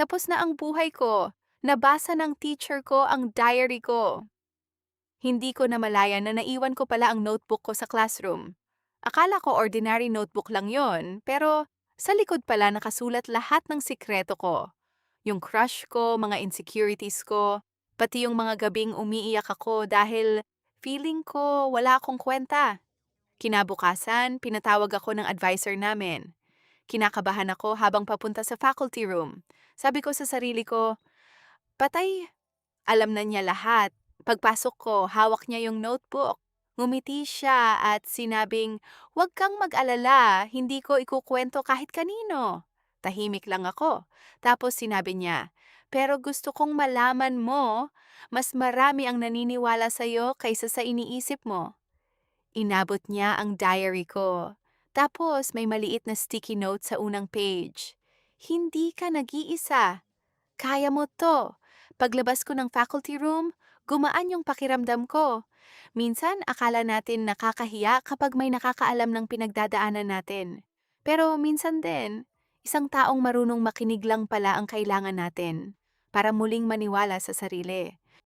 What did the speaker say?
Tapos na ang buhay ko. Nabasa ng teacher ko ang diary ko. Hindi ko namalayan na naiwan ko pala ang notebook ko sa classroom. Akala ko ordinary notebook lang yon, pero sa likod pala nakasulat lahat ng sikreto ko. Yung crush ko, mga insecurities ko, pati yung mga gabing umiiyak ako dahil feeling ko wala akong kwenta. Kinabukasan, pinatawag ako ng advisor namin. Kinakabahan ako habang papunta sa faculty room. Sabi ko sa sarili ko, patay, alam na niya lahat. Pagpasok ko, hawak niya yung notebook. Ngumiti siya at sinabing, "Huwag kang mag-alala, hindi ko ikukwento kahit kanino." Tahimik lang ako. Tapos sinabi niya, "Pero gusto kong malaman mo, mas marami ang naniniwala sa'yo kaysa sa iniisip mo." Inabot niya ang diary ko. Tapos may maliit na sticky note sa unang page. "Hindi ka nag-iisa. Kaya mo 'to." Paglabas ko ng faculty room, gumaan yung pakiramdam ko. Minsan akala natin nakakahiya kapag may nakakaalam ng pinagdadaanan natin. Pero minsan din, isang taong marunong makinig lang pala ang kailangan natin para muling maniwala sa sarili.